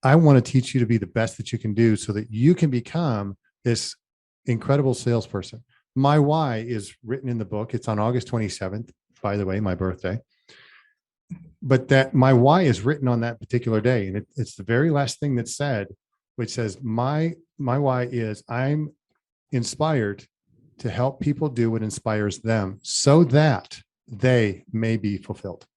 I want to teach you to be the best that you can do so that you can become this incredible salesperson. My why is written in the book. It's on August 27th, by the way, my birthday. But that my why is written on that particular day. And it's the very last thing that's said, which says, my why is I'm inspired to help people do what inspires them so that they may be fulfilled.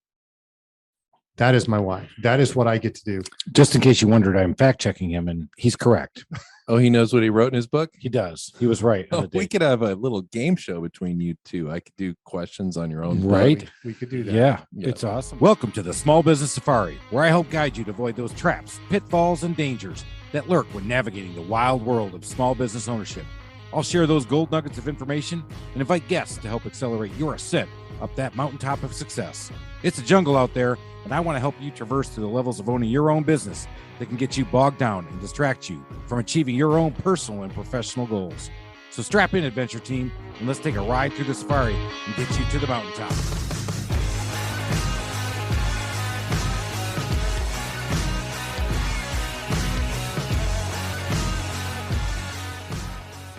That is my why. That is what I get to do. Just in case you wondered, I'm fact checking him, and he's correct. Oh, he knows what he wrote in his book? He does. He was right. Oh, we could have a little game show between you two. I could do questions on your own. Right. We could do that. Yeah, it's awesome. Welcome to the Small Business Safari, where I help guide you to avoid those traps, pitfalls, and dangers that lurk when navigating the wild world of small business ownership. I'll share those gold nuggets of information and invite guests to help accelerate your ascent up that mountaintop of success. It's a jungle out there, and I want to help you traverse to the levels of owning your own business that can get you bogged down and distract you from achieving your own personal and professional goals. So strap in, adventure team, and let's take a ride through the safari and get you to the mountaintop.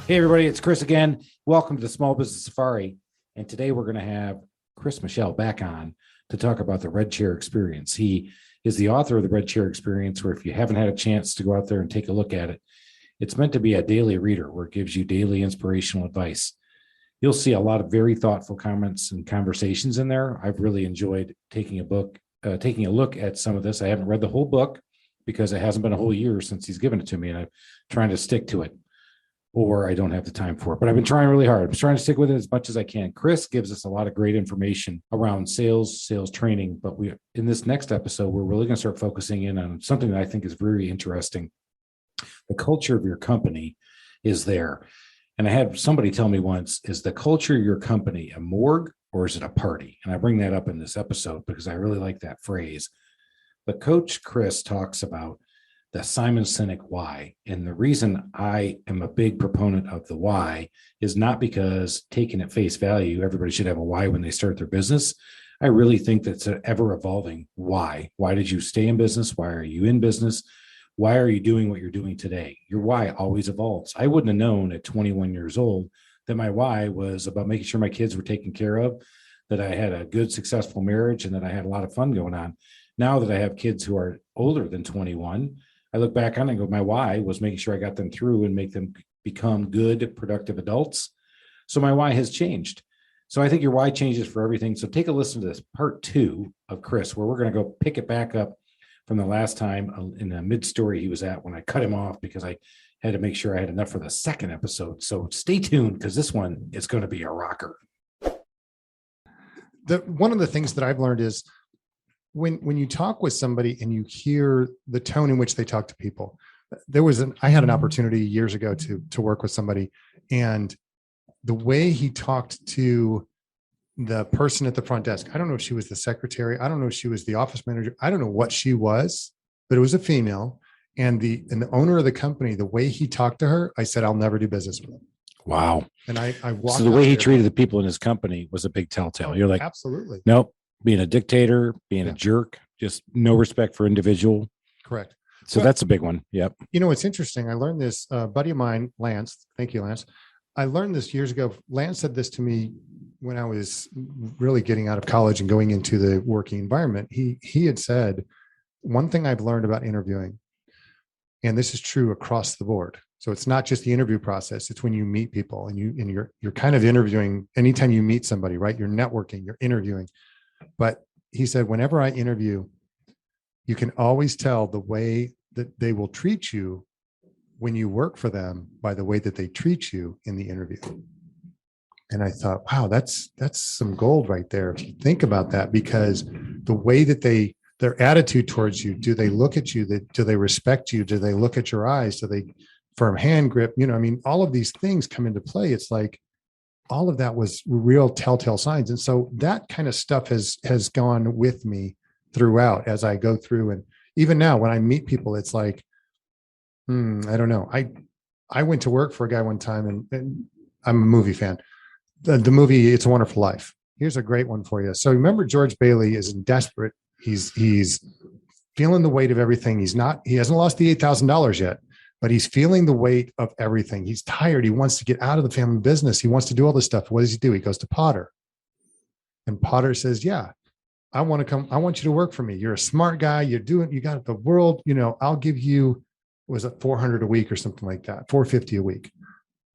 Hey, everybody, it's Chris again. Welcome to the Small Business Safari. And today we're going to have Michel back on to talk about the Red Chair Experience. He is the author of the Red Chair Experience, where if you haven't had a chance to go out there and take a look at it, it's meant to be a daily reader where it gives you daily inspirational advice. You'll see a lot of very thoughtful comments and conversations in there. I've really enjoyed taking a look at some of this. I haven't read the whole book because it hasn't been a whole year since he's given it to me, and I'm trying to stick to it, or I don't have the time for it. But I've been trying really hard. I'm trying to stick with it as much as I can. Chris gives us a lot of great information around sales training. But in this next episode, we're really going to start focusing in on something that I think is very interesting. The culture of your company is there. And I had somebody tell me once, is the culture of your company a morgue or is it a party? And I bring that up in this episode because I really like that phrase. But Coach Chris talks about the Simon Sinek why. And the reason I am a big proponent of the why is not because taken at face value, everybody should have a why when they start their business. I really think that's an ever evolving why. Why did you stay in business? Why are you in business? Why are you doing what you're doing today? Your why always evolves. I wouldn't have known at 21 years old that my why was about making sure my kids were taken care of, that I had a good, successful marriage, and that I had a lot of fun going on. Now that I have kids who are older than 21, I look back on it and go, my why was making sure I got them through and make them become good, productive adults. So my why has changed. So I think your why changes for everything. So take a listen to this part 2 of Chris, where we're going to go pick it back up from the last time in the mid-story he was at when I cut him off because I had to make sure I had enough for the second episode. So stay tuned because this one is going to be a rocker. One of the things that I've learned is when you talk with somebody and you hear the tone in which they talk to people, I had an opportunity years ago to work with somebody, and the way he talked to the person at the front desk, I don't know if she was the secretary, I don't know if she was the office manager, I don't know what she was, but it was a female, and the owner of the company, the way he talked to her, I said, I'll never do business with him. Wow. And I walked. So the way he treated the people in his company was a big telltale. You're like, absolutely. Nope. Being a dictator, being a jerk, just no respect for individual. Correct. So that's a big one. Yep. You know, it's interesting. I learned this, buddy of mine, Lance. Thank you, Lance. I learned this years ago. Lance said this to me when I was really getting out of college and going into the working environment. He had said, one thing I've learned about interviewing, and this is true across the board. So it's not just the interview process. It's when you meet people and you're kind of interviewing anytime you meet somebody, right? You're networking, you're interviewing. But he said, whenever I interview, you can always tell the way that they will treat you when you work for them by the way that they treat you in the interview. And I thought, wow, that's some gold right there. If you think about that, because the way that their attitude towards you, do they look at you? Do they respect you? Do they look at your eyes? Do they firm hand grip? You know, I mean, all of these things come into play. It's like, all of that was real telltale signs. And so that kind of stuff has gone with me throughout as I go through. And even now when I meet people, it's like, I don't know. I went to work for a guy one time, and I'm a movie fan. The movie, It's a Wonderful Life. Here's a great one for you. So remember, George Bailey is in Desperate. He's feeling the weight of everything. He hasn't lost the $8,000 yet, but he's feeling the weight of everything. He's tired. He wants to get out of the family business. He wants to do all this stuff. What does he do? He goes to Potter. And Potter says, yeah, I want to come. I want you to work for me. You're a smart guy. You got the world, I'll give you, was it 400 a week or something like that, 450 a week.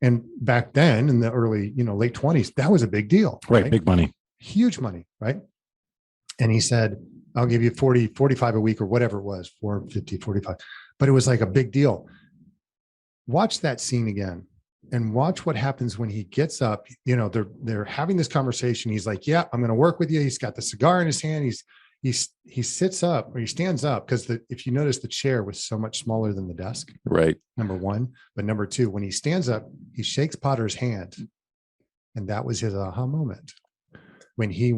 And back then in the early, late 20s, that was a big deal. Right. Big money. Huge money. Right. And he said, I'll give you 45 a week or whatever it was, 450, 45. But it was like a big deal. Watch that scene again and watch what happens when he gets up. They're having this conversation. He's like, yeah, I'm going to work with you. He's got the cigar in his hand. He sits up, or he stands up, because if you notice, the chair was so much smaller than the desk. Right. Number one. But number two, when he stands up, he shakes Potter's hand. And that was his aha moment. When he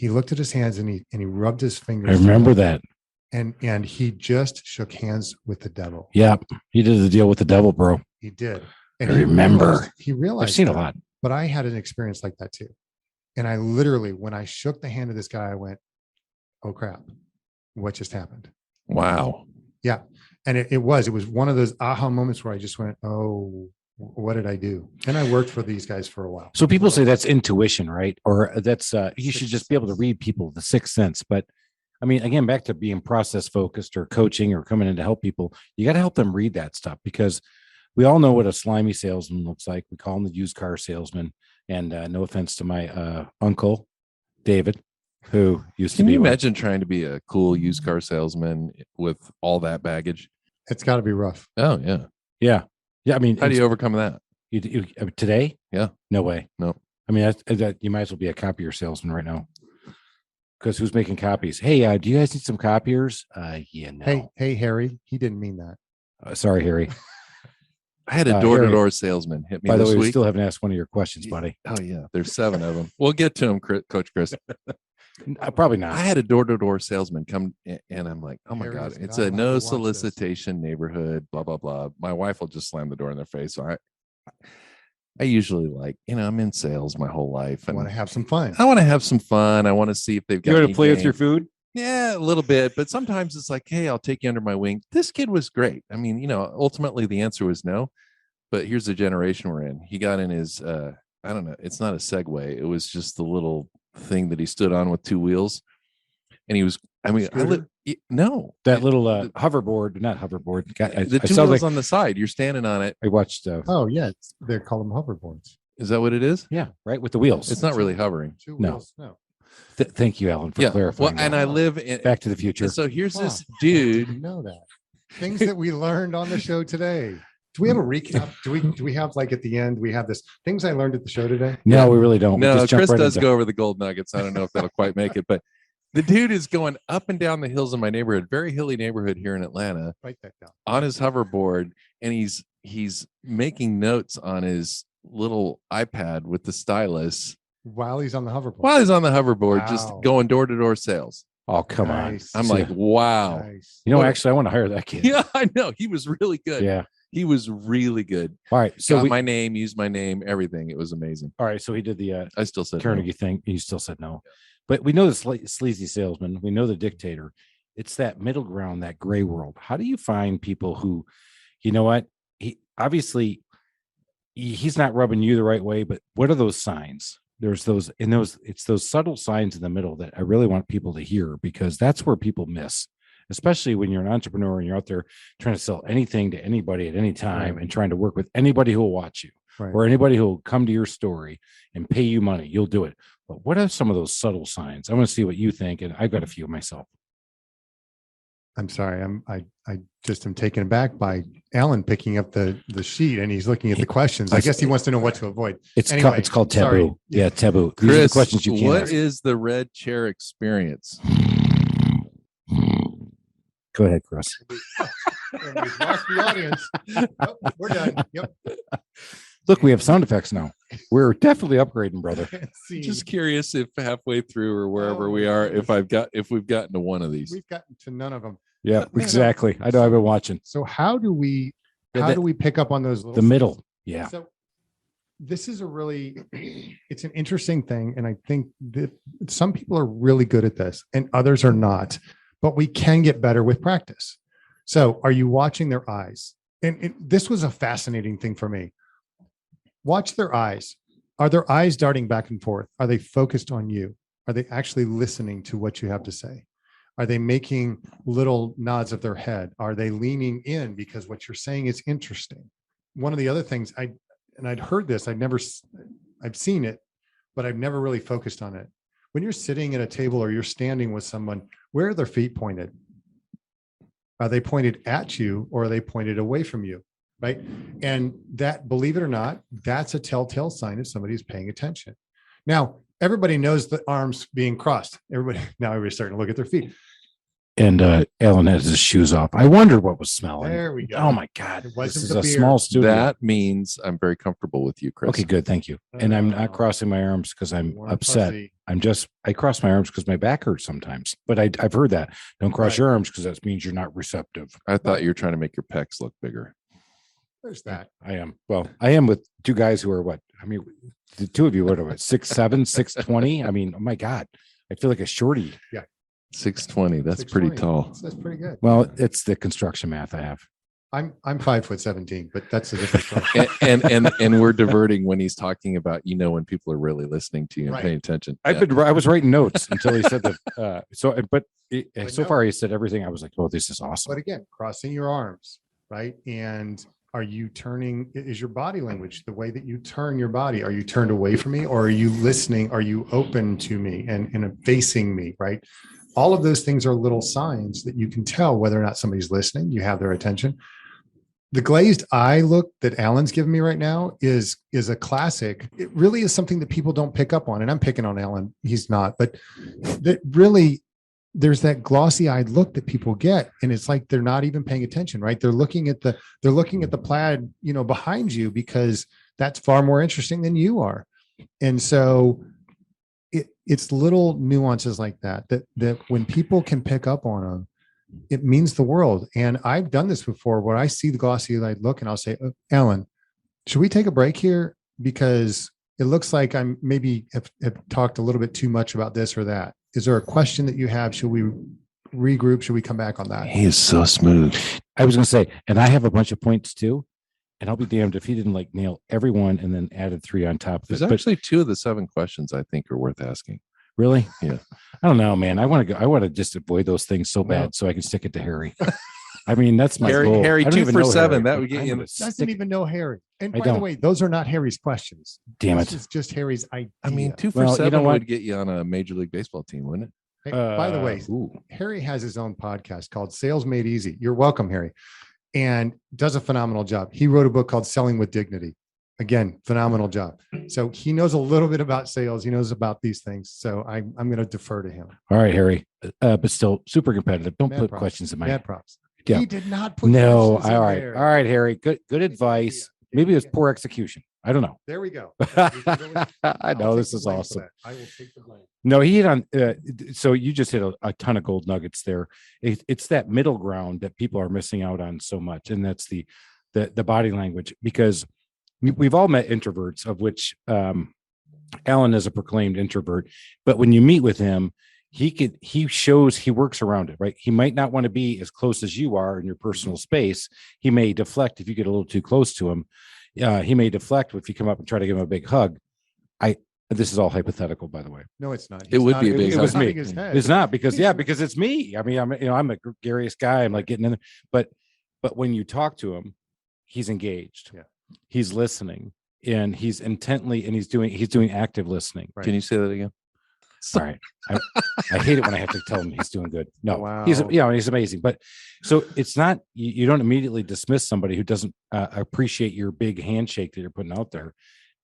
looked at his hands and he rubbed his fingers. I remember that. And he just shook hands with the devil. Yeah. He did the deal with the devil, bro. He did. And I remember. He realized. I've seen a lot. But I had an experience like that too. And I literally, when I shook the hand of this guy, I went, oh crap, what just happened? Wow. Yeah. And it was one of those aha moments where I just went, oh, what did I do? And I worked for these guys for a while. So people say that's intuition, right? Or that's, you should just be able to read people, the sixth sense. But I mean, again, back to being process focused or coaching or coming in to help people, you got to help them read that stuff, because we all know what a slimy salesman looks like. We call him the used car salesman. And no offense to my uncle, David, who used to be. Can you imagine trying to be a cool used car salesman with all that baggage? It's got to be rough. Oh, yeah. Yeah. Yeah. I mean, how do you overcome that? You today? Yeah. No way. No. I mean, that you might as well be a copier salesman right now. Because who's making copies? Hey, do you guys need some copiers? Yeah, no. Hey, Harry. He didn't mean that. Sorry, Harry. I had a door-to-door salesman hit me By the way, this week. we still haven't asked one of your questions, buddy. Oh, yeah. There's 7 of them. We'll get to them, Coach Chris. Probably not. I had a door-to-door salesman come, and I'm like, oh, my God. It's a no solicitation neighborhood, blah, blah, blah. My wife will just slam the door in their face. So I usually I'm in sales my whole life. I want to have some fun. I want to have some fun. I want to see if they've got. You want to play with your food? Yeah, a little bit. But sometimes it's like, hey, I'll take you under my wing. This kid was great. I mean, ultimately the answer was no. But here's the generation we're in. He got in his, I don't know. It's not a Segway. It was just the little thing that he stood on with 2 wheels. And he was, no. That little hoverboard, not hoverboard. The 2 wheels on the side. You're standing on it. I watched. Oh, yeah. They call them hoverboards. Is that what it is? Yeah, right. With the wheels. It's not really hovering. 2 wheels. No. Thank you, Alan, for clarifying. Well, and I live in Back to the Future. So here's this dude. You know that. Things that we learned on the show today. Do we have a recap? Do we have, like, at the end, we have this things I learned at the show today? No, we really don't. No, Chris does go over the gold nuggets. I don't know if that'll quite make it, but the dude is going up and down the hills in my neighborhood, very hilly neighborhood here in Atlanta, Write that down. On his hoverboard, and he's making notes on his little iPad with the stylus while he's on the hoverboard. Wow. Just going door to door sales. Oh, come Nice. on. I'm like, wow. Nice. Actually, I want to hire that kid. Yeah, I know. He was really good. Yeah. He was really good. All right. So got my name, used my name, everything. It was amazing. all right. So he did the I still said Carnegie thing. He still said no. But we know the sleazy salesman. We know the dictator. It's that middle ground, that gray world. How do you find people who, you know what? He obviously he's not rubbing you the right way, but what are those signs? There's it's those subtle signs in the middle that I really want people to hear, because that's where people miss, especially when you're an entrepreneur and you're out there trying to sell anything to anybody at any time, Right. and trying to work with anybody who will watch you. Right. Or anybody who will come to your story and pay you money. You'll do it. But what are some of those subtle signs? I want to see what you think, and I've got a few myself. I'm sorry. I just am taken aback by Alan picking up the sheet, and he's looking at the questions. I guess he wants to know what to avoid. It's Anyway, it's called taboo. sorry. Yeah, taboo. These are Chris, the questions you can't what ask. is the red chair experience? Go ahead, Chris. And we've lost the audience. Oh, we're done. Yep. Look, we have sound effects now. We're definitely upgrading, brother. Just curious if halfway through or wherever Oh, we are, goodness. if we've gotten to one of these. We've gotten to none of them. Yeah, exactly. I know. I've been watching So how do we pick up on those little the middle. Yeah. So this is it's an interesting thing. And I think that some people are really good at this and others are not. but we can get better with practice. So are you watching their eyes? And this was a fascinating thing for me. Watch their eyes. Are their eyes darting back and forth? Are they focused on you? Are they actually listening to what you have to say? Are they making little nods of their head? Are they leaning in because what you're saying is interesting? One of the other things I'd heard this, I've seen it, but I've never really focused on it. When you're sitting at a table or you're standing with someone, where are their feet pointed? Are they pointed at you or are they pointed away from you? Right. And that, believe it or not, that's a telltale sign if somebody's paying attention. Now, everybody knows the arms being crossed. Everybody's starting to look at their feet. And Alan has his shoes off. I wondered what was smelling. There we go. Oh my God. It This wasn't is the a beer. small studio. That means I'm very comfortable with you, Chris. Okay, good. Thank you. And I'm not crossing my arms because I'm upset. I cross my arms because my back hurts sometimes. But I've heard that. Don't cross your arms because that means you're not receptive. I thought you were trying to make your pecs look bigger. There's that. I am. Well, I am with two guys who are what? I mean, the two of you, what are what, 6'7", 620? I mean, oh my God. I feel like a shorty. Yeah. 620. That's pretty 620. tall. That's pretty good. Well, it's the construction math I have. I'm 5'17", but that's a different story. and we're diverting when he's talking about, when people are really listening to you and Right. paying attention. I was writing notes until he said that. So no. far he said everything. I was like, oh, this is awesome. But again, crossing your arms, right? And are you turning, is your body language, the way that you turn your body, are you turned away from me or are you listening? Are you open to me and facing me, right? All of those things are little signs that you can tell whether or not somebody's listening, you have their attention. The glazed eye look that Alan's giving me right now is a classic. It really is something that people don't pick up on. And I'm picking on Alan. He's not, but that really, there's that glossy eyed look that people get. And it's like, they're not even paying attention, right? They're looking at the plaid, behind you because that's far more interesting than you are. And so it's little nuances like that when people can pick up on them, it means the world. And I've done this before where I see the glossy eyed look and I'll say, Alan, should we take a break here? Because it looks like I'm maybe have talked a little bit too much about this or that. Is there a question that you have? Should we regroup? Should we come back on that? He is so smooth. I was going to say, and I have a bunch of points too. And I'll be damned if he didn't nail everyone and then added 3 on top of There's it. But actually 2 of the 7 questions I think are worth asking. really? Yeah. I don't know, man. I want to just avoid those things so bad so I can stick it to Harry. I mean, that's my goal. Harry, I don't 2 even for know 7. Harry. That would get I'm you. gonna Doesn't stick- even know Harry. And I by the don't. way, those are not Harry's questions. Damn This it. is just Harry's idea. I mean, 2 for Well, you 7 know what? would get you on a Major League Baseball team, wouldn't it? Hey, by the way, Ooh. Harry has his own podcast called Sales Made Easy. You're welcome, Harry. And does a phenomenal job. He wrote a book called Selling with Dignity. Again, phenomenal job. So he knows a little bit about sales. He knows about these things. So I'm going to defer to him. All right, Harry. But still super competitive. Don't Mad put props. questions in my Mad props. Yeah. He did not put No. questions in All right. there. All right, Harry. Good advice. Maybe it was poor execution. I don't know. There we go. I I'll know take this the is blame for awesome. that. I will take the blame. No, he hit on. So you just hit a ton of gold nuggets there. It's that middle ground that people are missing out on so much, and that's the body language. Because we've all met introverts, of which Alan is a proclaimed introvert. But when you meet with him, he shows he works around it, right? He might not want to be as close as you are in your personal space. He may deflect if you get a little too close to him. He may deflect if you come up and try to give him a big hug. This is all hypothetical, by the way. No, it's not. It would be a big It was hug. me. It's not because it's me. I mean, I'm a gregarious guy. I'm like getting in there, but when you talk to him, he's engaged. Yeah. He's listening and he's intently, and he's doing active listening. Right. Can you say that again? All right. I hate it when I have to tell him he's doing good. No, Wow. he's amazing. But so it's not, you don't immediately dismiss somebody who doesn't appreciate your big handshake that you're putting out there,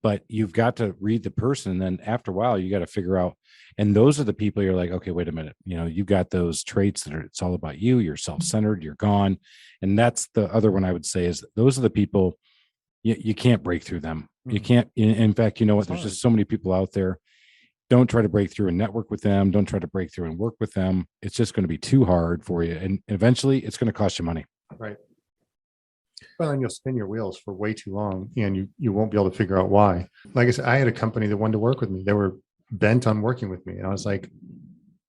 but you've got to read the person. And then after a while, you got to figure out, and those are the people you're like, okay, wait a minute. You've got those traits that it's all about you. You're self-centered, you're gone. And that's the other one I would say is those are the people you can't break through them. You can't, in fact, you know what, It's there's hard. just so many people out there. Don't try to break through and network with them. Don't try to break through and work with them. It's just going to be too hard for you. And eventually it's going to cost you money. Right. Well, and you'll spin your wheels for way too long and you won't be able to figure out why. Like I said, I had a company that wanted to work with me. They were bent on working with me. And I was like,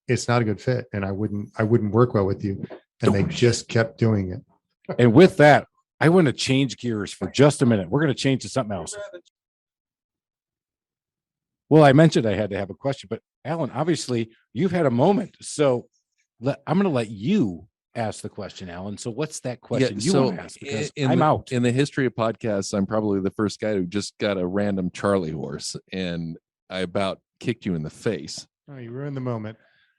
it's not a good fit, and I wouldn't work well with you. And they just kept doing it. And with that, I want to change gears for just a minute. We're going to change to something else. Well, I mentioned I had to have a question, but Alan, obviously you've had a moment. So I'm going to let you ask the question, Alan. So what's that question you want to ask? Because I'm out. In the history of podcasts, I'm probably the first guy who just got a random Charlie horse, and I about kicked you in the face. Oh, you ruined the moment.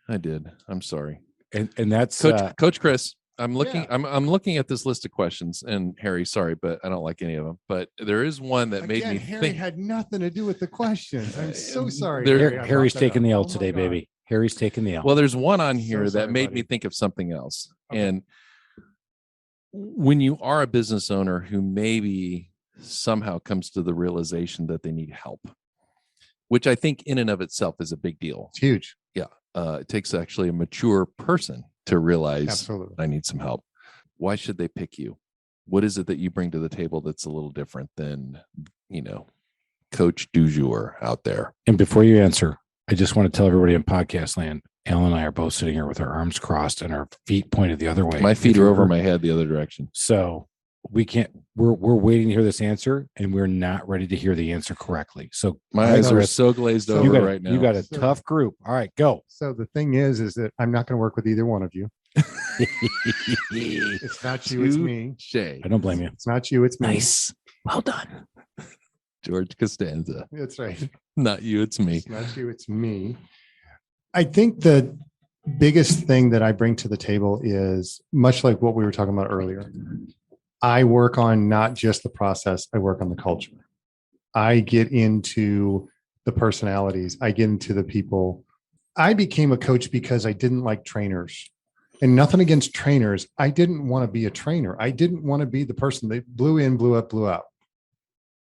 I did. I'm sorry. And that's Coach Chris. I'm looking. Yeah. I'm looking at this list of questions, and Harry, sorry, but I don't like any of them. But there is one that made me Harry think. had nothing to do with the questions. I'm so sorry. Harry's taking the L today, baby. Harry's taking the L. Well, there's one on here So sorry, that made buddy. me think of something else. Okay. And when you are a business owner who maybe somehow comes to the realization that they need help, which I think in and of itself is a big deal. It's huge. It takes actually a mature person to realize Absolutely. I need some help. Why should they pick you? What is it that you bring to the table that's a little different than, Coach du jour out there? And before you answer, I just want to tell everybody in podcast land, Alan and I are both sitting here with our arms crossed and our feet pointed the other way. My feet are over my head the other direction. So we can't, we're waiting to hear this answer, and we're not ready to hear the ansser correctly. So My eyes are so glazed over right now. You got a tough group. All right, go. So the thing is that I'm not going to work with either one of you. It's not you, it's me. Shay. I don't blame you. It's not you, it's me. Nice. Well done. George Costanza. That's right. Not you, it's me. It's not you, it's me. I think the biggest thing that I bring to the table is much like what we were talking about earlier. I work on not just the process, I work on the culture. I get into the personalities, I get into the people. I became a coach because I didn't like trainers. And nothing against trainers. I didn't want to be a trainer. I didn't want to be the person that blew in, blew up, blew out.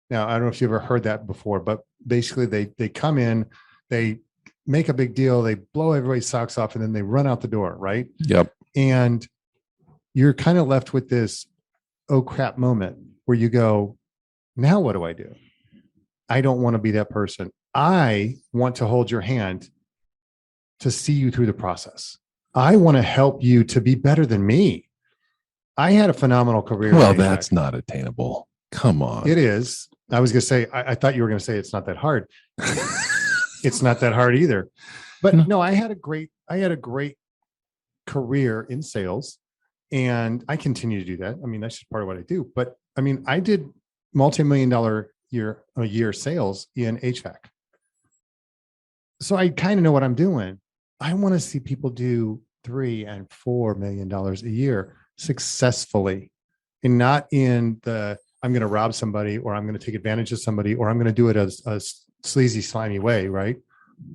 Now, I don't know if you've ever heard that before, but basically they come in, they make a big deal, they blow everybody's socks off, and then they run out the door, right? Yep. And you're kind of left with this, oh crap moment where you go, now what do I do? I don't want to be that person. I want to hold your hand to see you through the process. I want to help you to be better than me. I had a phenomenal career. Well, that's not attainable. Come on. It is. I was going to say, I thought you were going to say it's not that hard. It's not that hard either. But no, I had a great career in sales, and I continue to do that. I mean, that's just part of what I do. But I mean, I did multi-million-dollar a year sales in HVAC. So I kind of know what I'm doing. I want to see people do $3 and $4 million a year successfully, and not in the, I'm going to rob somebody, or I'm going to take advantage of somebody, or I'm going to do it as a sleazy, slimy way, right?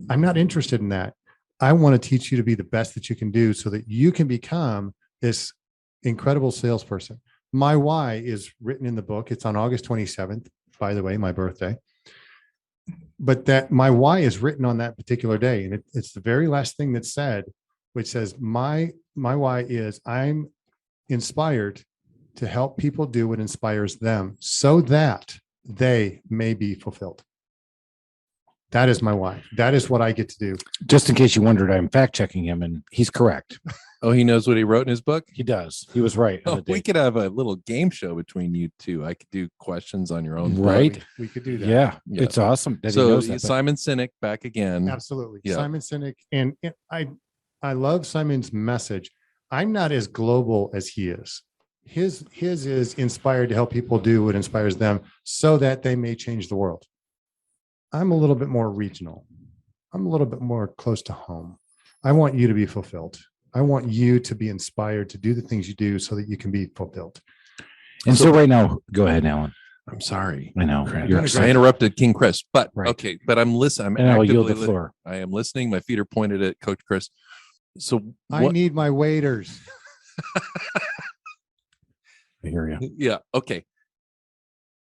I'm not interested in that. I want to teach you to be the best that you can do so that you can become this incredible salesperson. My why is written in the book. It's on August 27th, by the way, my birthday. But that my why is written on that particular day. And it's the very last thing that's said, which says, my why is I'm inspired to help people do what inspires them so that they may be fulfilled. That is my why. That is what I get to do. Just in case you wondered, I'm fact checking him, and he's correct. Oh, he knows what he wrote in his book? He does. He was right. Oh, we could have a little game show between you two. I could do questions on your own. Right. We could do that. Yeah. Yeah. It's awesome that he So knows that. Simon Sinek back again. Absolutely. Yeah. Simon Sinek. And I love Simon's message. I'm not as global as he is. His is inspired to help people do what inspires them so that they may change the world. I'm a little bit more regional. I'm a little bit more close to home. I want you to be fulfilled. I want you to be inspired to do the things you do so that you can be fulfilled. And so right now, go ahead, Alan. I'm sorry. I know. I interrupted King Chris, but Right. okay, but I'm listening. And I'll yield the floor. I am listening. My feet are pointed at Coach Chris. So I need my waiters. I hear you. Yeah. Okay.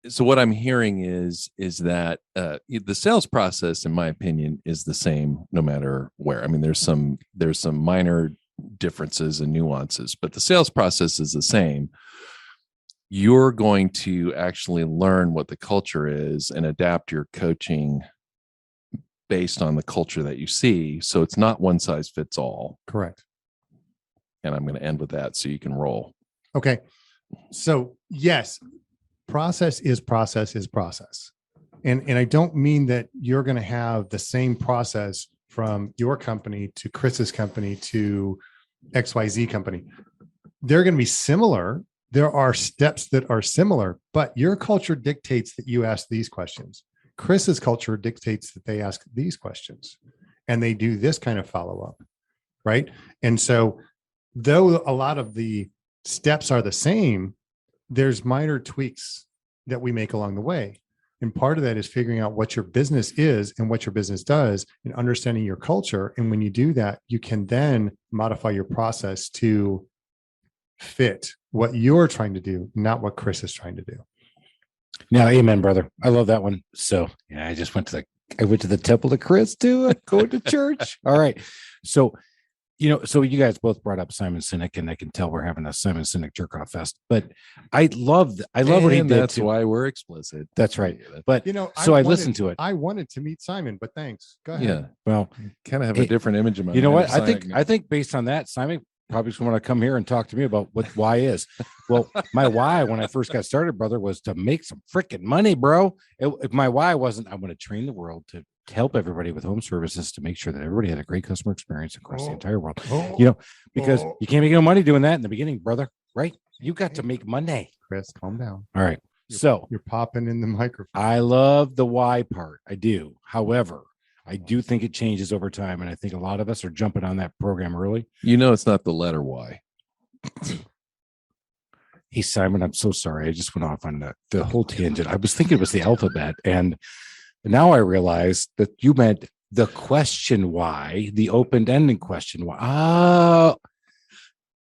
So what I'm hearing is that the sales process, in my opinion, is the same no matter where. I mean, there's some minor differences and nuances, but the sales process is the same. You're going to actually learn what the culture is and adapt your coaching based on the culture that you see. So it's not one size fits all. Correct. And I'm going to end with that so you can roll. Okay. So yes, process is process is process. And I don't mean that you're going to have the same process from your company to Chris's company to XYZ company. They're going to be similar. There are steps that are similar, but your culture dictates that you ask these questions. Chris's culture dictates that they ask these questions and they do this kind of follow-up, right? And so though a lot of the steps are the same, there's minor tweaks that we make along the way. And part of that is figuring out what your business is and what your business does and understanding your culture. And when you do that, you can then modify your process to fit what you're trying to do, not what Chris is trying to do. Now, amen, brother. I love that one. So yeah, I went to the temple to Chris too. Going to church. All right. So, so you guys both brought up Simon Sinek, and I can tell we're having a Simon Sinek jerk off fest. But I love what he did. That's too. why we're explicit. That's right. But I listened to it. I wanted to meet Simon, but thanks. Go ahead. Yeah. Well, kind of have a different image of my. You know what? Sinek. I think based on that, Simon probably just want to come here and talk to me about what why is. Well, my why when I first got started, brother, was to make some freaking money, bro. My why wasn't I want to train the world to help everybody with home services to make sure that everybody had a great customer experience across the entire world. Because you can't make no money doing that in the beginning, brother. Right? You got to make money. Chris, calm down. All right. You're popping in the microphone. I love the why part. I do. However, I do think it changes over time. And I think a lot of us are jumping on that program early. It's not the letter Y. Hey, Simon, I'm so sorry. I just went off on the whole tangent. I was thinking it was the alphabet. And now I realize that you meant the question why, the open-ended question why. Oh,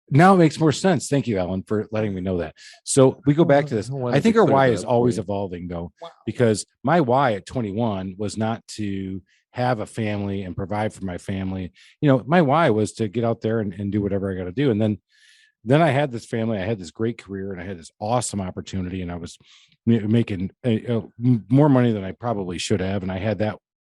now it makes more sense. Thank you, Alan, for letting me know that. So we go back to this. I think our why is always evolving, though, because my why at 21 was not to have a family and provide for my family. My why was to get out there and do whatever I got to do. And then I had this family, I had this great career, and I had this awesome opportunity, and I was making more money than I probably should have. And I had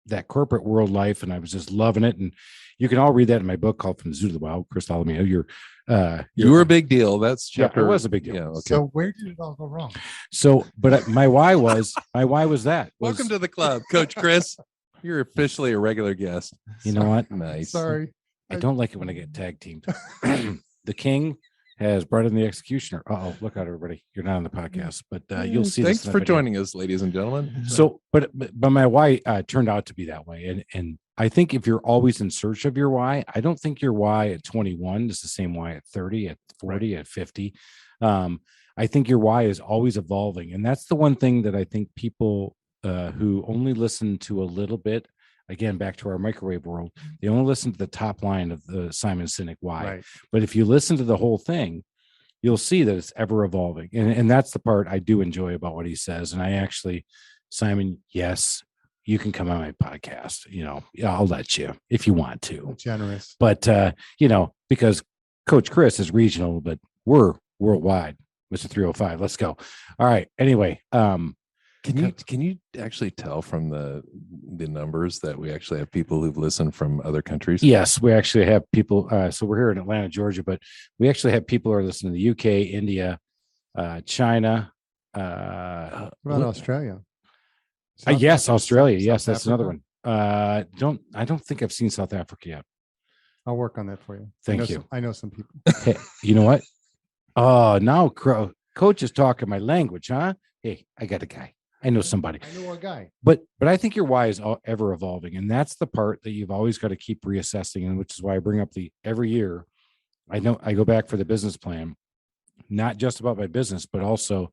that corporate world life, and I was just loving it. And you can all read that in my book called From the Zoo to the Wild. Chris Alamio, you were a big deal. That's chapter. It was a big deal. Yeah, okay. So where did it all go wrong? So, but my why was that. Welcome to the club, Coach Chris. You're officially a regular guest. You know what? Nice. Sorry. I don't like it when I get tag teamed. The king has brought in the executioner. Look out, everybody. You're not on the podcast, but you'll see. Thanks for joining us, ladies and gentlemen. So, but my why turned out to be that way. And I think if you're always in search of your why, I don't think your why at 21 is the same why at 30, at 40, at 50. I think your why is always evolving. And that's the one thing that I think people who only listen to a little bit, again, back to our microwave world, they only listen to the top line of the Simon Sinek why. Right. But if you listen to the whole thing, you'll see that it's ever evolving. And that's the part I do enjoy about what he says. And I actually, Simon, yes, you can come on my podcast. I'll let you if you want to. Generous. But, because Coach Chris is regional, but we're worldwide, Mr. 305. Let's go. All right. Anyway, Can you actually tell from the numbers that we actually have people who've listened from other countries? Yes, we actually have people. So we're here in Atlanta, Georgia, but we actually have people who are listening to the UK, India, China. What about Australia? Yes, Australia. South Yes, that's Africa? another one. I don't think I've seen South Africa yet. I'll work on that for you. Thank you. I know some people. Hey, you know what? Oh, now Coach is talking my language, huh? Hey, I got a guy. I know somebody. I know a guy. But I think your why is ever evolving. And that's the part that you've always got to keep reassessing. And which is why I bring up every year, I go back for the business plan, not just about my business, but also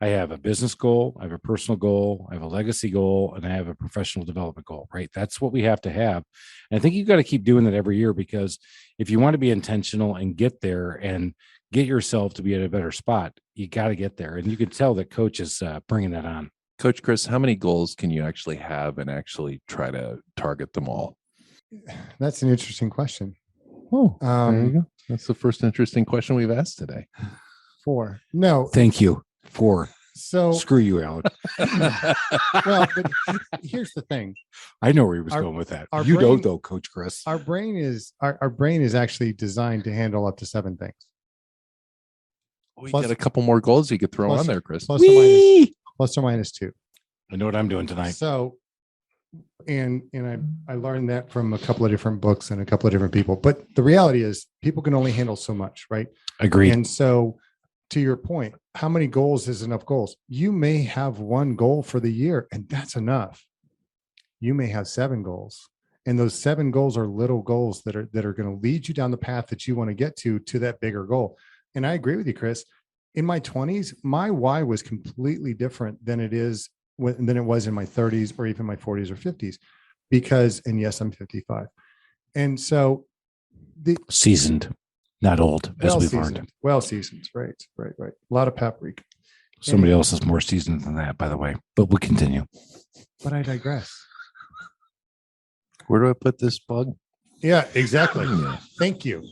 I have a business goal, I have a personal goal, I have a legacy goal, and I have a professional development goal, right? That's what we have to have. And I think you've got to keep doing that every year, because if you want to be intentional and get there and get yourself to be at a better spot, you got to get there. And you can tell that Coach is bringing that on. Coach Chris, how many goals can you actually have and actually try to target them all? That's an interesting question. Oh, there you go. That's the first interesting question we've asked today. 4. No. Thank you. 4. So, Screw you, Alan. well, but here's the thing. I know where he was Our- going with that. our You brain- don't, though, Coach Chris. Our brain is actually designed to handle up to 7 things. We Plus- got a couple more goals you could throw plus- on there, Chris. Plus or minus 2. I know what I'm doing tonight. So, and I learned that from a couple of different books and a couple of different people. But the reality is, people can only handle so much, right? Agreed. And so, to your point, how many goals is enough goals? You may have 1 goal for the year, and that's enough. You may have 7 goals, and those 7 goals are little goals that are going to lead you down the path that you want to get to that bigger goal. And I agree with you, Chris. In my 20s, my why was completely different than it was in my 30s or even my 40s or 50s, because, and yes, I'm 55. And so Seasoned, not old, as we've learned. well seasoned, right. A lot of paprika. Somebody else is more seasoned than that, by the way. But we'll continue. But I digress. Where do I put this plug? Yeah, exactly. Thank you.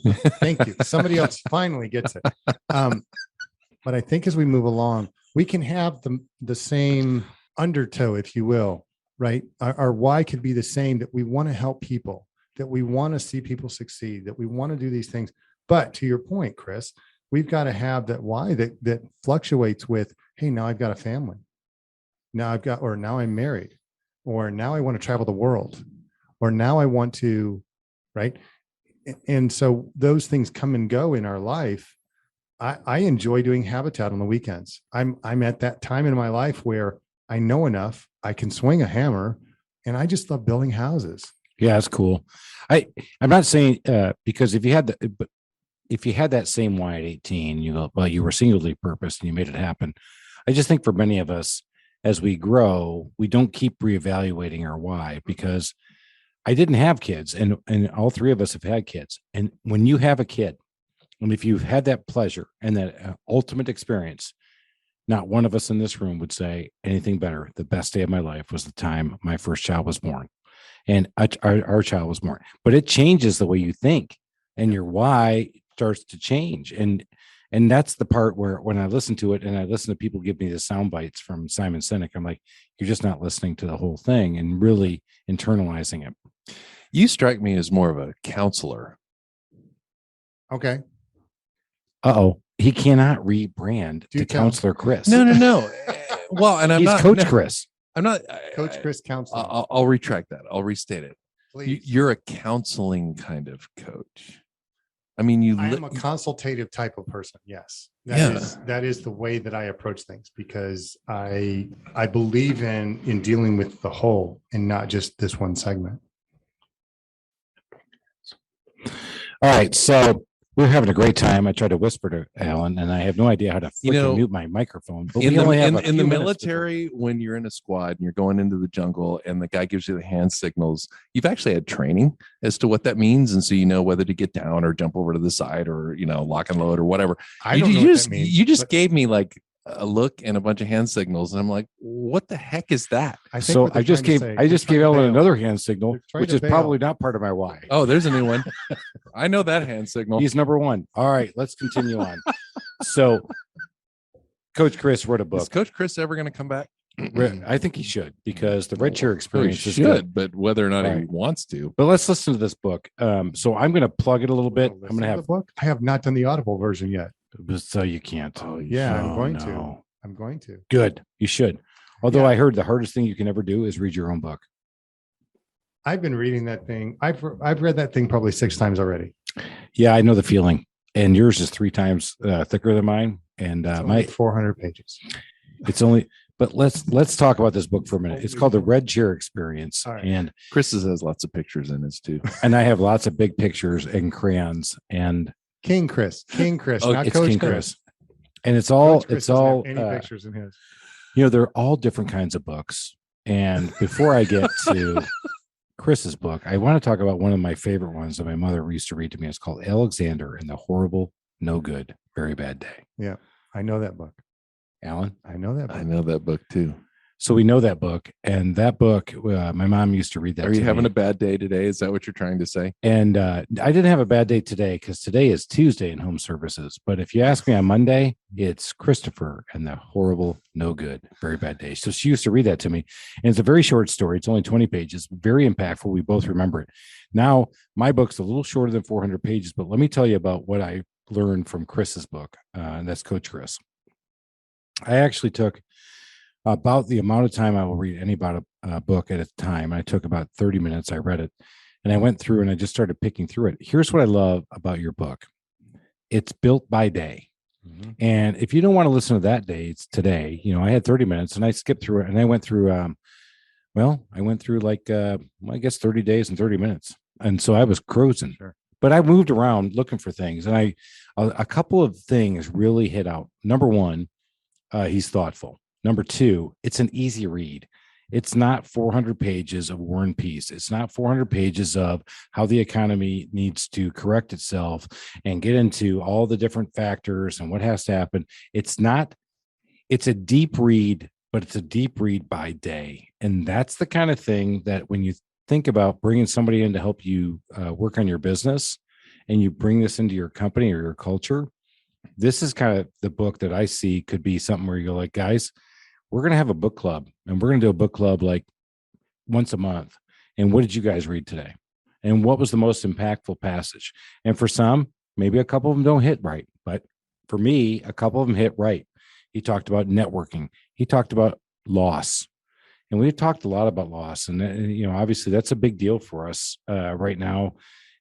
Somebody else finally gets it. But I think as we move along, we can have the same undertow, if you will, right? Our why could be the same, that we want to help people, that we want to see people succeed, that we want to do these things. But to your point, Chris, we've got to have that why that fluctuates with, hey, now I've got a family. Now I'm married, or now I want to travel the world, or now I want to, right? And so those things come and go in our life. I enjoy doing Habitat on the weekends. I'm at that time in my life where I know enough, I can swing a hammer, and I just love building houses. Yeah, that's cool. I'm not saying because if you had that same why at 18, you were singularly purposed and you made it happen. I just think for many of us, as we grow, we don't keep reevaluating our why, because I didn't have kids, and all 3 of us have had kids. And when you have a kid, and if you've had that pleasure and that ultimate experience, not one of us in this room would say anything better. The best day of my life was the time my first child was born, and our child was born. But it changes the way you think, and your why starts to change. And that's the part where, when I listen to it and I listen to people give me the sound bites from Simon Sinek, I'm like, you're just not listening to the whole thing and really internalizing it. You strike me as more of a counselor. Okay. He cannot rebrand to Counselor Chris. No. Well, and He's Coach Chris. I'm not Coach Chris counselor. I'll retract that. I'll restate it. Please. You're a counseling kind of coach. I mean, I am a consultative type of person. Yes, that is the way that I approach things, because I believe in dealing with the whole and not just this one segment. All right, so we're having a great time. I tried to whisper to Alan, and I have no idea how to mute my microphone. But in the military, when you're in a squad and you're going into the jungle and the guy gives you the hand signals, you've actually had training as to what that means, and so you know whether to get down or jump over to the side or lock and load or whatever. You just gave me like a look and a bunch of hand signals, and I'm like, what the heck is that? I just gave Ellen another hand signal, which is probably not part of my why. Oh, there's a new one. I know that hand signal. He's number 1. All right, let's continue on. So Coach Chris wrote a book. Is Coach Chris ever going to come back? I think he should, because the Red Chair experience is good, but whether or not he wants to. But let's listen to this book. So I'm going to plug it a little bit. I'm going to have the book. I have not done the Audible version yet. So you can't. Oh, yeah, I'm going to. Good. You should. Although I heard the hardest thing you can ever do is read your own book. I've been reading that thing. I've read that thing probably 6 times already. Yeah, I know the feeling. And yours is 3 times thicker than mine. And my 400 pages. It's only. But let's talk about this book for a minute. It's called The Red Chair Experience. Right. And Chris's has lots of pictures in his too. And I have lots of big pictures and crayons and King Chris, not it's Coach King Chris. And it's all any pictures in his. They're all different kinds of books. And before I get to Chris's book, I want to talk about one of my favorite ones that my mother used to read to me. It's called Alexander and the Horrible, No Good, Very Bad Day. Yeah, I know that book. Alan? I know that book. I know that book too. So we know that book, and that book, my mom used to read that. Are you to having me. a bad day today? Is that what you're trying to say? And I didn't have a bad day today because today is Tuesday in home services. But if you ask me on Monday, it's Christopher and the horrible, no good, very bad day. So she used to read that to me. And it's a very short story. It's only 20 pages, very impactful. We both remember it. Now, my book's a little shorter than 400 pages, but let me tell you about what I learned from Chris's book. And that's Coach Chris. I actually took about the amount of time I will read any about a book at a time. I took about 30 minutes. I read it and I went through and I just started picking through it. Here's what I love about your book. It's built by day. Mm-hmm. And if you don't want to listen to that day, it's today. You know, I had 30 minutes and I skipped through it and I went through, I went through like, I guess 30 days and 30 minutes. And so I was cruising, but I moved around looking for things. And a couple of things really hit out. Number one, he's thoughtful. Number two, it's an easy read. It's not 400 pages of War and Peace. It's not 400 pages of how the economy needs to correct itself and get into all the different factors and what has to happen. It's a deep read, but it's a deep read by day. And that's the kind of thing that when you think about bringing somebody in to help you work on your business and you bring this into your company or your culture, this is kind of the book that I see could be something where you go like, guys, we're going to have a book club and we're going to do a book club like once a month. And what did you guys read today? And what was the most impactful passage? And for some, maybe a couple of them don't hit right. But for me, a couple of them hit right. He talked about networking. He talked about loss. And we've talked a lot about loss. And, obviously that's a big deal for us right now.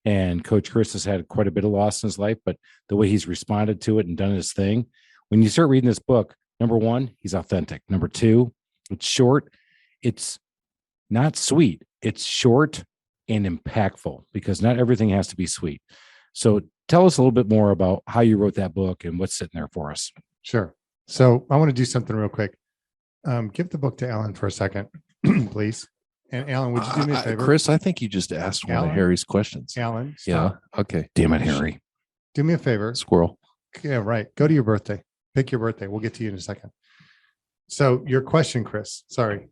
And Coach Chris has had quite a bit of loss in his life, but the way he's responded to it and done his thing, when you start reading this book, number one, he's authentic. Number two, it's short. It's not sweet. It's short and impactful because not everything has to be sweet. So tell us a little bit more about how you wrote that book and what's sitting there for us. Sure. So I want to do something real quick. Give the book to Alan for a second, please. And Alan, would you do me a favor? Chris, I think you just asked one of Harry's questions. Alan, stop. Yeah. Okay. Damn it, Harry. Do me a favor. Squirrel. Yeah, right. Go to your birthday. Pick your birthday. We'll get to you in a second. So your question, Chris, sorry.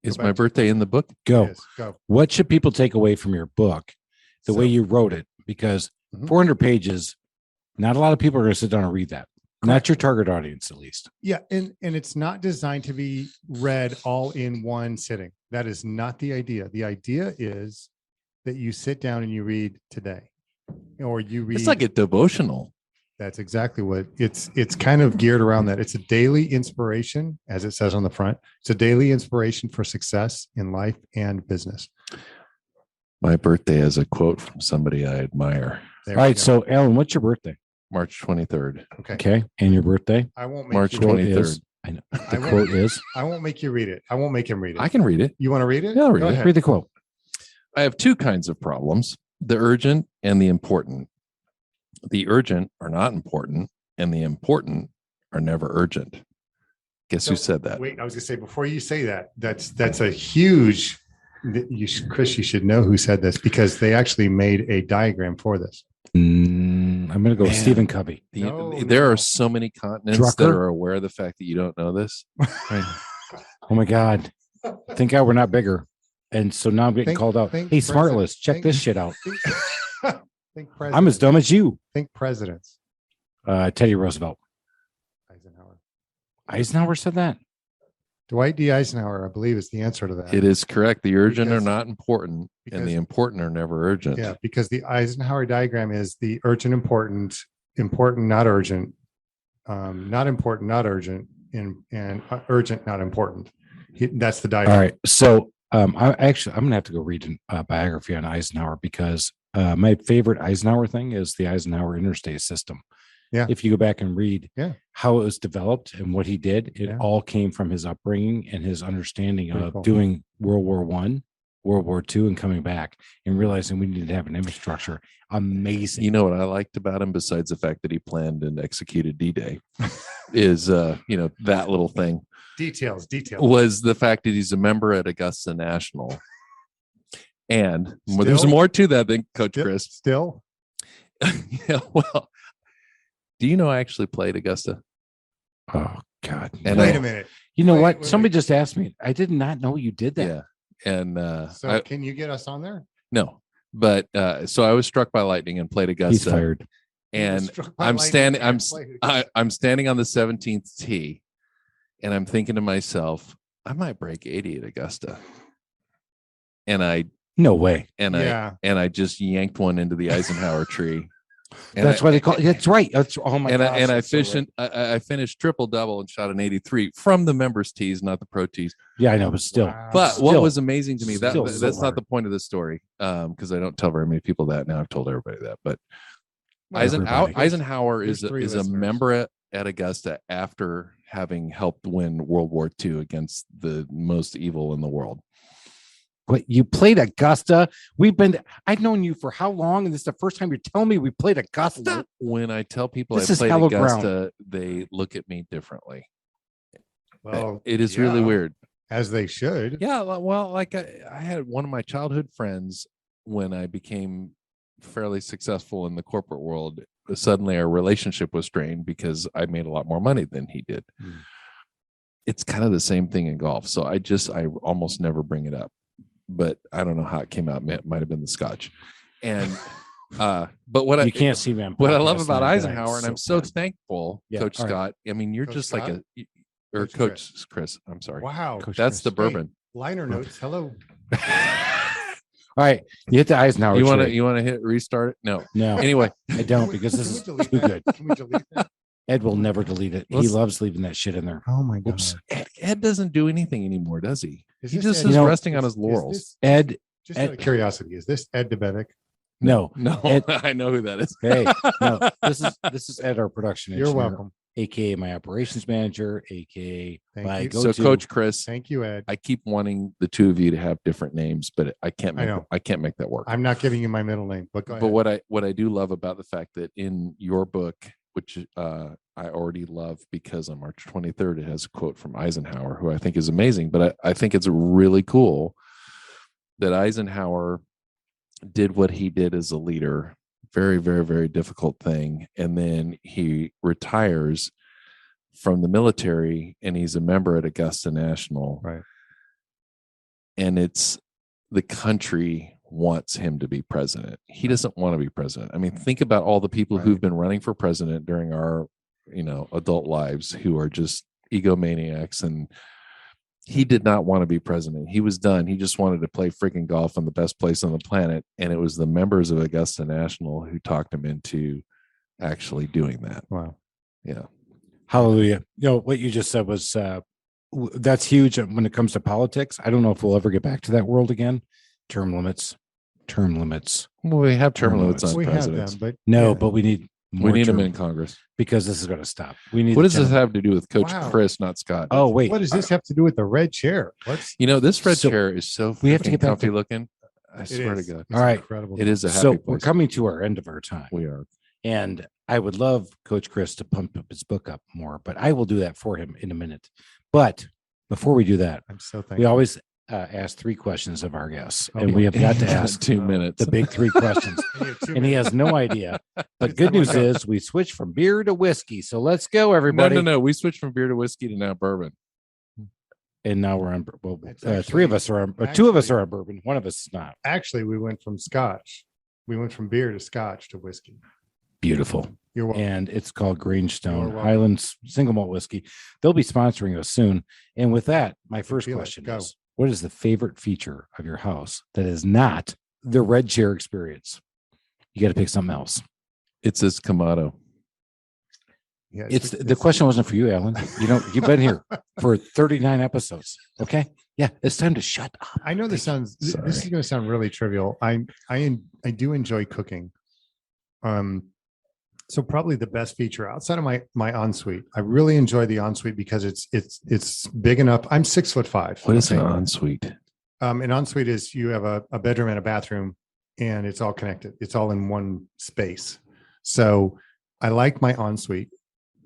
Is my birthday in the book? Go. Go. What should people take away from your book, the way you wrote it? Because 400 pages, not a lot of people are going to sit down and read that. Not your target audience, at least. Yeah. And it's not designed to be read all in one sitting. That is not the idea. The idea is that you sit down and you read today or you read. It's like a devotional. That's exactly what it's kind of geared around that. It's a daily inspiration, as it says on the front. It's a daily inspiration for success in life and business. My birthday is a quote from somebody I admire. All right. So Alan, what's your birthday? March 23rd. Okay. And your birthday? I won't make March you 23rd. I know. The quote is? I won't make you read it. I won't make him read it. I can read it. You want to read it? Yeah, I'll read Go it. ahead. Read the quote. I have two kinds of problems, the urgent and the important. The urgent are not important, and the important are never urgent. Guess who said that? Wait, I was going to say, before you say that, that's a huge, Chris, you should know who said this because they actually made a diagram for this. I'm going to go with Stephen Covey. There are so many continents that are aware of the fact that you don't know this. Right. Oh my God. Thank God we're not bigger. And so now I'm getting called out. Hey, Smartless, check this shit out. Think I'm as dumb as you. Think presidents. Teddy Roosevelt. Eisenhower said that. Dwight D. Eisenhower, I believe, is the answer to that. It is correct. The urgent are not important, and the important are never urgent. Yeah, because the Eisenhower diagram is the urgent, important, not urgent, not important, not urgent, and urgent, not important. That's the diagram. All right. So I'm going to have to go read a biography on Eisenhower because my favorite Eisenhower thing is the Eisenhower interstate system. Yeah. If you go back and read how it was developed and what he did, it all came from his upbringing and his understanding of doing World War I, World War II, and coming back and realizing we needed to have an infrastructure. Amazing. You know what I liked about him, besides the fact that he planned and executed D-Day, is that little thing. Details. Was the fact that he's a member at Augusta National. And there's more to that than Coach Chris. Still? Yeah, well, do you know I actually played Augusta? Oh, God. God. And Wait I- a minute. You know Wait, what? wait, Somebody wait. just asked me. I did not know you did that. Yeah. And So can you get us on there? no, but so I was struck by lightning and played Augusta. He's fired. He was And struck by I'm lightning standing. and played. I'm standing on the 17th tee, and I'm thinking to myself, I might break 80 at Augusta. And I No way. I just yanked one into the Eisenhower tree. And That's why they call it. That's right. That's oh my gosh. and I that's so fished. right. I finished triple double and shot an 83 from the members tees, not the pro tees. Yeah, I know, but still. Wow. But what Still- was amazing to me still that's so not hard. the point of the story, because I don't tell very many people that. Now I've told everybody that. But Well, Everybody. Eisenhower There's is three a listeners. member at Augusta after having helped win World War II against the most evil in the world. What, you played Augusta? I've known you for how long? And this is the first time you're telling me we played Augusta? When I tell people This I is played hallowed Augusta, they look at me differently. Well, It is really yeah, weird. as they should. Yeah, well, like I had one of my childhood friends when I became fairly successful in the corporate world. Suddenly, our relationship was strained because I made a lot more money than he did. Hmm. It's kind of the same thing in golf. So I almost never bring it up, but I don't know how it came out. It might have been the scotch. And but what You can't see me. on what I love podcast about tonight, but Eisenhower, and I'm so bad. thankful, Yeah, Coach all right. Scott. I mean, you're Coach just Scott? like or Coach Coach Chris. I'm sorry. Wow. Coach That's the Chris. bourbon. Liner notes. Hello. All right, you hit the Eisenhower. You want tree. to hit restart it? No. No, Anyway, I don't because this is Can we delete too that? good. Can we delete that? Ed will never delete it. He Let's- loves leaving that shit in there. Oh my God. Oops. Ed doesn't do anything anymore, does he? Is He this just Ed- is You know, resting on his laurels. this- Ed, just Ed- out of curiosity, is this Ed Debetic? no. No, Ed- I know who that is. Hey, no. This is Ed, our production You're engineer, welcome. aka my operations manager, aka Thank my you. go-to. So, Coach Chris, Thank you, Ed. I keep wanting the two of you to have different names, but I can't I make know. I can't make that work. I'm not giving you my middle name, but go But ahead. what I do love about the fact that in your book, which I already love because on March 23rd it has a quote from Eisenhower, who I think is amazing. But I think it's really cool that Eisenhower did what he did as a leader. Very, very, very difficult thing. And then he retires from the military and he's a member at Augusta National. Right. And it's the country wants him to be president. He doesn't want to be president. I mean, think about all the people Right. who've been running for president during our, adult lives who are just egomaniacs. And he did not want to be president. He was done. He just wanted to play freaking golf in the best place on the planet. And it was the members of Augusta National who talked him into actually doing that. Wow. Yeah. Hallelujah. What you just said was that's huge when it comes to politics. I don't know if we'll ever get back to that world again. Term limits. Well, we have term Term limits limits. on We have presidents. them, but No, yeah. but we need We more need them term- in Congress. because this is going to stop. We need. What the does this term- have to do with Coach Wow. Chris, not Scott? Oh wait, What does this have to do with the red chair? Let's. This red So, chair is so we have to freaking get back comfy to- looking. I It swear is. to God, It's All right. incredible. it is a happy so place. we're coming to our end of our time, We are. and I would love Coach Chris to pump up his book up more, but I will do that for him in a minute. But before we do that, I'm so thankful. we always ask 3 questions of our guests, and Okay. we have got to ask 2 minutes. the big 3 questions. And you have 2 And he minutes. has no idea. But It's good not news like a- is we switched from beer to whiskey. So let's go, No, everybody. no. We switched from beer to whiskey to now bourbon. And now we're on. Well, It's 3 actually- of us are on. 2 of us actually- are on bourbon. One of us is not. Actually, we went from scotch. We went from beer to scotch to whiskey. Beautiful. You're welcome. And it's called You're Grangestone welcome. Highlands Single Malt Whiskey. They'll be sponsoring us soon. And with that, my first feel it. question Go. is: what is the favorite feature of your house that is not the red chair experience? You got to pick something else. It's this Kamado. Yeah, It's the question wasn't for you, Alan. You've been here for 39 episodes. Okay. Yeah. It's time to shut up. I know this sounds. This is Sorry. going to sound really trivial. I do enjoy cooking. So probably the best feature outside of my ensuite. I really enjoy the ensuite because it's big enough. I'm 6'5". What is an okay? ensuite? An ensuite is you have a bedroom and a bathroom, and it's all connected. It's all in one space. So I like my ensuite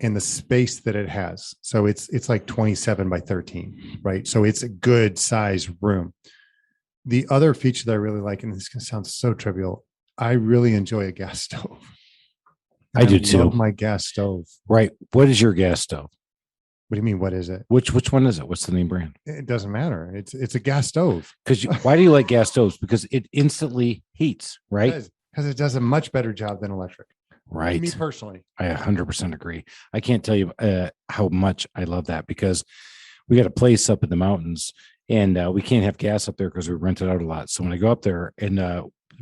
and the space that it has. So it's like 27 by 13, right? So it's a good size room. The other feature that I really like, and this is going to sound so trivial, I really enjoy a gas stove. I do too. love my gas stove. Right. What is your gas stove? What do you mean? What is it? Which one is it? What's the name brand? It doesn't matter. It's a gas stove. Because why do you like gas stoves? Because it instantly heats, right? Because it does a much better job than electric. Right. Me personally. I 100% agree. I can't tell you how much I love that, because we got a place up in the mountains, and we can't have gas up there because we rent it out a lot. So when I go up there and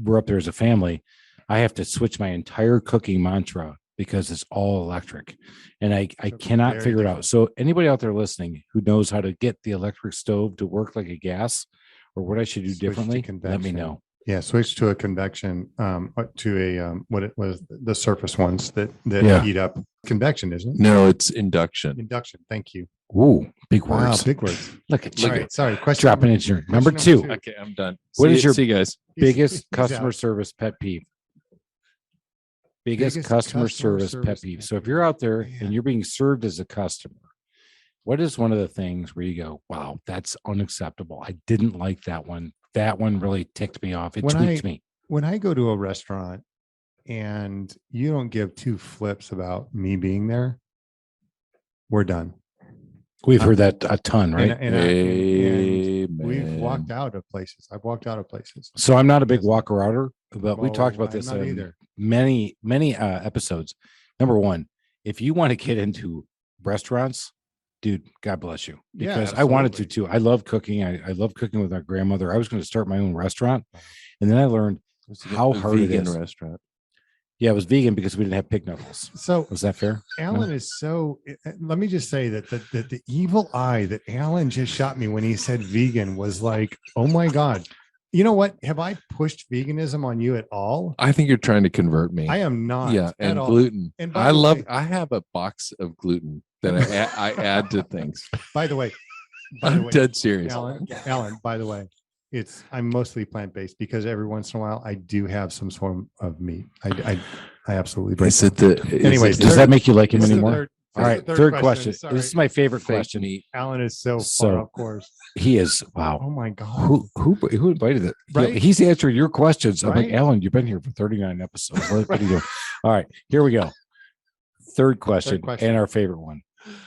we're up there as a family, I have to switch my entire cooking mantra because it's all electric, and I cannot very figure it different. out. So anybody out there listening who knows how to get the electric stove to work like a gas, or what I should do Switch to differently, let me convection. know. Yeah, switch to a convection, to a what it was, the surface ones that Yeah. heat up. Convection, isn't it? No, it's induction. Induction. Thank you. Ooh, big Wow, words. big words. Look at All you. right, sorry. Question Dropping number- engineering. Number question two. Okay, I'm done. What is your- see you guys? Biggest He's customer out. service pet peeve. Biggest Biggest customer customer service pet service peeve. pet So if peeve. you're out there Man. and you're being served as a customer, what is one of the things where you go, wow, that's unacceptable? I didn't like that one. That one really ticked me off. It When tweaked me. When I go to a restaurant and you don't give two flips about me being there, we're done. We've heard that a ton, right? And we've Amen. walked out of places. I've walked out of places. So I'm not a big walker outer, but we talked about I'm this not in either. many episodes. Number one, if you want to get into restaurants, dude, God bless you, Yeah, because I wanted to absolutely. too. I love cooking. I love cooking with my grandmother. I was going to start my own restaurant, and then I learned how A hard it vegan is. restaurant. Yeah, it was vegan because we didn't have pig knuckles. So Was that fair? Alan is so. Let me just say that the evil eye that Alan just shot me when he said vegan was like, oh my god. You know what? Have I pushed veganism on you at all? I think you're trying to convert me. I am not. Yeah, at and all. gluten. And by I the love. way- I have a box of gluten that I add to things. By the way, I'm dead serious. Alan. By the way, I'm mostly plant based because every once in a while I do have some form of meat. I absolutely break. Is it the? Anyways, Does that make you like him This is the anymore? third- All this is right, the third question. Sorry. This is my favorite fake question. meat? Alan is so So- far off course. He is wow. Oh my god. Who invited it? You know, Right? he's answering your questions. I'm like, Right? Alan, you've been here for 39 episodes. What are you doing? All right, here we go. Third question, question. and our favorite one.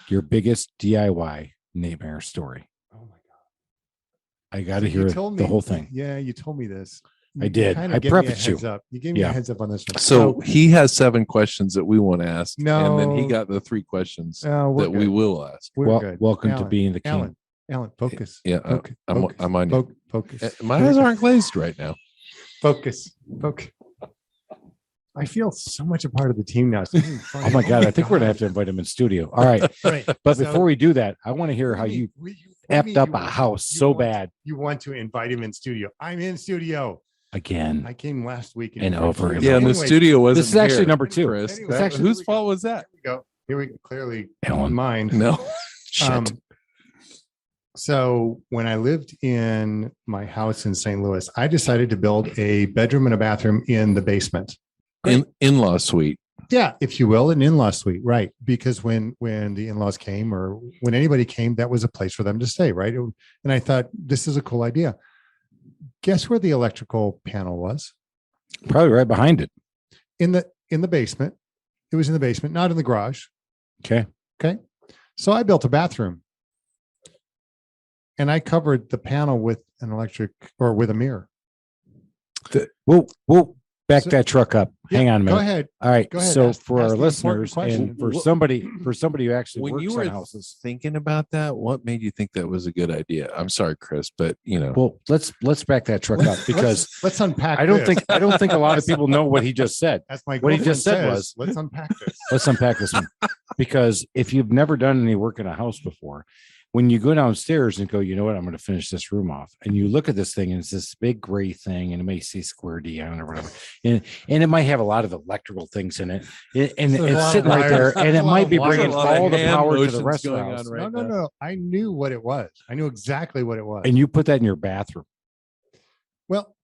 Your biggest DIY nightmare story. Oh my god. I got to You hear told the me- whole thing. Yeah, you told me this. I You did. kinda I gave me a prefaced you. heads up. You gave me Yeah. a heads up on this one. So he has 7 questions that we want to ask, and then he No. got the 3 questions we're that we good. will ask. We're Well, good. welcome to Alan, being the king. Alan, focus. Yeah, Focus. I'm on you. Focus. My eyes aren't glazed right now. Focus. I feel so much a part of the team now. It's not even funny. Oh my God, I think we're gonna have to invite him in studio. All right, Right. but So- before we do that, I want to hear how What do you what do effed up you a want- house you so want- bad You want to invite him in studio. I'm in studio. again. I came last week And over and Yeah, and the Anyways, studio wasn't. This is actually here, number 2. Chris. Anyways, That- actually- whose fault was that? Here we go. Clearly Alan. mine. No. Shit. So when I lived in my house in St. Louis, I decided to build a bedroom and a bathroom in the basement. In-law suite. Yeah, if you will, an in-law suite, right? Because when the in-laws came or when anybody came, that was a place for them to stay, right? And I thought this is a cool idea. Guess where the electrical panel was? Probably right behind it. In the basement. It was in the basement, not in the garage. Okay. So I built a bathroom. And I covered the panel with an electric or with a mirror. We'll back So- that truck up. Hang Yeah, on a Go minute. ahead. All right. Go ahead. So Ask- for ask our the important listeners question. and for Wh- somebody who actually When works you on were houses. thinking about that, what made you think that was a good idea? I'm sorry, Chris, but you know, Well, let's back that truck up because let's unpack. I don't this. think a lot of people know what he just said. As my what he girlfriend just said says, was- let's unpack this. Let's unpack this one. Because if you've never done any work in a house before, when you go downstairs and go, you know what, I'm going to finish this room off. And you look at this thing and it's this big gray thing and it may say square D on it or whatever. And it might have a lot of electrical things in it. And There's a lot it's of sitting right there wires. and it There's a lot might of be wires. bringing A lot of all the hand power to the motions rest of the going house. on right No. now. I knew what it was. I knew exactly what it was. And you put that in your bathroom. Well,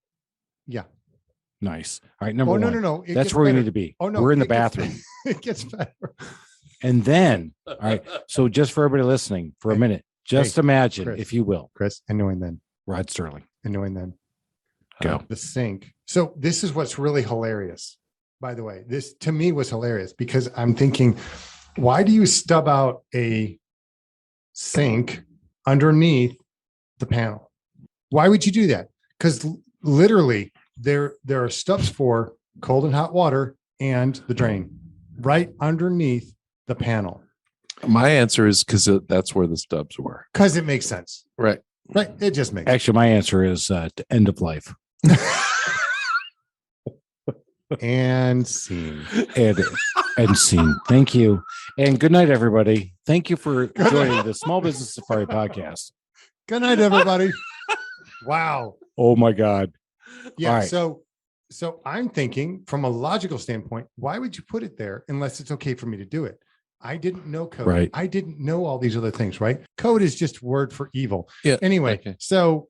yeah. Nice. All right. Number Oh, no, one. no, no. It That's gets where we better. need to be. Oh, no. We're in the it gets- bathroom. It gets better. And then, all right. So just for everybody listening for a Hey, minute, just imagine, Chris. if you will, Chris, and knowing then, Rod Sterling. and knowing then, Go. the sink. So this is what's really hilarious. By the way, this to me was hilarious because I'm thinking, why do you stub out a sink underneath the panel. Why would you do that? Because literally there are stubs for cold and hot water and the drain right underneath the panel. My answer is because that's where the stubs were. Because it makes sense. Right. Right. It just makes Actually, my answer is to end of life. and scene. And scene. Thank you. And good night, everybody. Thank you for joining the Small Business Safari podcast. Good night, everybody. Wow. Oh my God. Yeah. All right. So I'm thinking from a logical standpoint, why would you put it there unless it's okay for me to do it? I didn't know code. Right. I didn't know all these other things, right? Code is just word for evil. Yeah. Anyway, Okay. So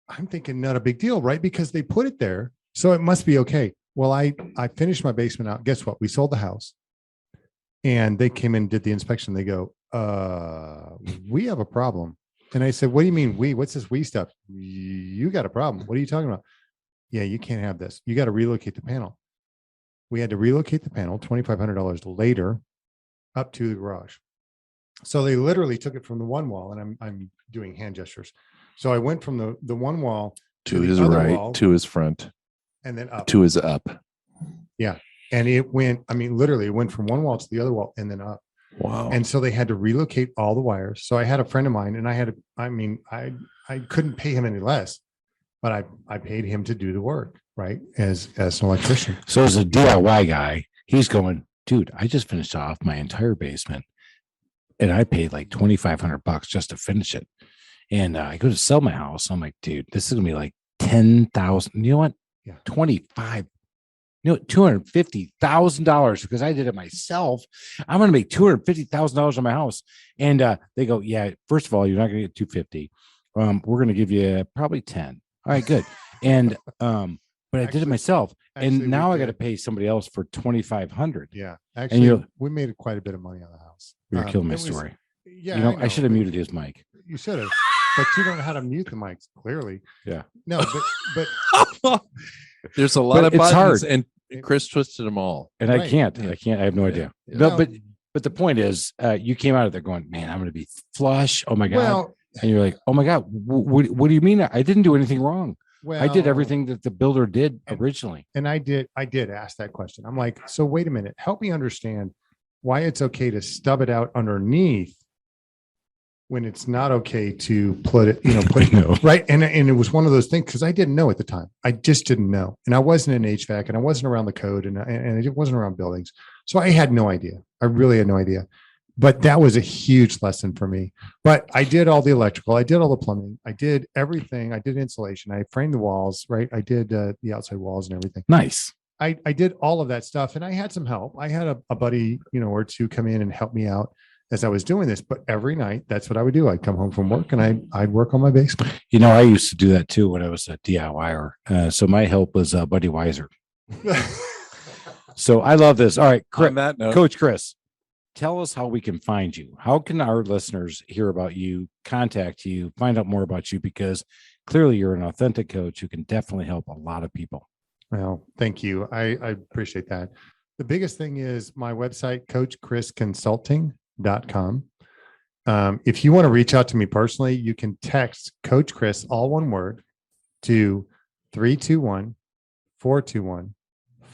I'm thinking not a big deal, right? Because they put it there. So it must be okay. Well, I finished my basement out. Guess what? We sold the house and they came in and did the inspection. They go, we have a problem. And I said, what do you mean we? What's this we stuff? You got a problem. What are you talking about? Yeah, you can't have this. You got to relocate the panel. We had to relocate the panel $2,500 later up to the garage. So they literally took it from the one wall, and I'm doing hand gestures. So I went from the one wall To the his other right, wall, to his front, and then up. to his up. And it went, I mean, literally it went from one wall to the other wall and then up. Wow. And so they had to relocate all the wires. So I had a friend of mine, and I couldn't pay him any less, but I paid him to do the work, right? As an electrician. So as a DIY guy, he's going, dude, I just finished off my entire basement and I paid like $2,500 just to finish it. And I go to sell my house. I'm like, dude, this is gonna be like 10,000. You know what? Yeah. 25. You know, $250,000 because I did it myself. I'm going to make $250,000 on my house. And they go, yeah, first of all, you're not going to get 250. We're going to give you probably 10. All right, good. And, but I did it myself. And now I got to pay somebody else for 2,500. Yeah. Actually, you're- we made quite a bit of money on the house. You're killing my it was- story. Yeah. You know, I should have muted his mic. You should have, but you don't know how to mute the mics, clearly. Yeah. No, but There's a lot But of it's buttons, hard. and Chris twisted them all. And I Right. can't, Yeah. I have no idea. Yeah. No, No. but the point is, you came out of there going, man, I'm going to be flush. Oh my God. well, And you're like, oh my God, what do you mean? I didn't do anything wrong. I did well, everything that the builder did And- originally. And I did ask that question. I'm like, so wait a minute, help me understand why it's okay to stub it out underneath when it's not okay to put it, I know. right. And it was one of those things because I didn't know at the time. I just didn't know. And I wasn't in HVAC and I wasn't around the code and it wasn't around buildings. So I had no idea. I really had no idea. But that was a huge lesson for me. But I did all the electrical. I did all the plumbing. I did everything. I did insulation. I framed the walls, right? I did the outside walls and everything. Nice. I did all of that stuff and I had some help. I had a buddy, or two come in and help me out as I was doing this. But every night, that's what I would do. I'd come home from work and I'd work on my basement. You know, I used to do that too when I was a DIYer. So my help was Buddy Weiser. So I love this. All right, On that note, Coach Chris, tell us how we can find you. How can our listeners hear about you, contact you, find out more about you? Because clearly you're an authentic coach who can definitely help a lot of people. Well, thank you. I appreciate that. The biggest thing is my website, coachchrisconsulting.com. If you want to reach out to me personally, you can text Coach Chris, all one word, to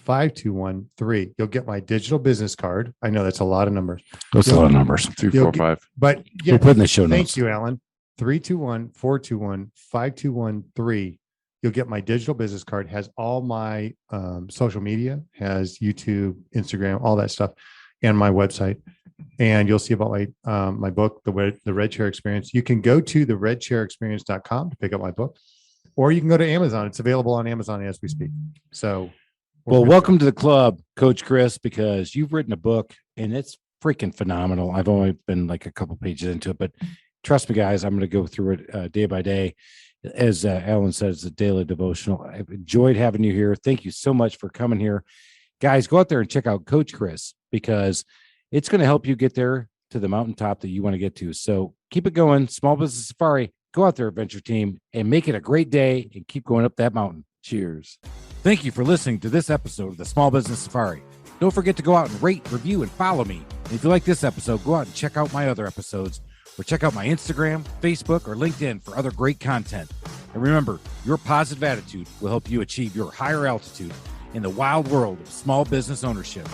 321-421-5213. You'll get my digital business card. I know that's a lot of numbers, That's a lot of numbers. 3, You'll 4, get- 5. but yeah, We'll put in the show notes. thank you, Alan. 321-421-5213. You'll get my digital business card, has all my social media, has YouTube, Instagram, all that stuff, and my website. And you'll see about my book, The Red Chair Experience. You can go to theredchairexperience.com to pick up my book, or you can go to Amazon. It's available on Amazon as we speak. So, Well, welcome to the club, Coach Chris, because you've written a book and it's freaking phenomenal. I've only been like a couple pages into it, but trust me, guys, I'm going to go through it day by day. As Alan said, it's a daily devotional. I've enjoyed having you here. Thank you so much for coming here. Guys, go out there and check out Coach Chris because it's going to help you get there to the mountaintop that you want to get to. So keep it going. Small Business Safari. Go out there, Adventure Team, and make it a great day and keep going up that mountain. Cheers. Thank you for listening to this episode of the Small Business Safari. Don't forget to go out and rate, review, and follow me. And if you like this episode, go out and check out my other episodes or check out my Instagram, Facebook, or LinkedIn for other great content. And remember, your positive attitude will help you achieve your higher altitude in the wild world of small business ownership.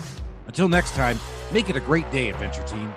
Until next time, make it a great day, Adventure Team.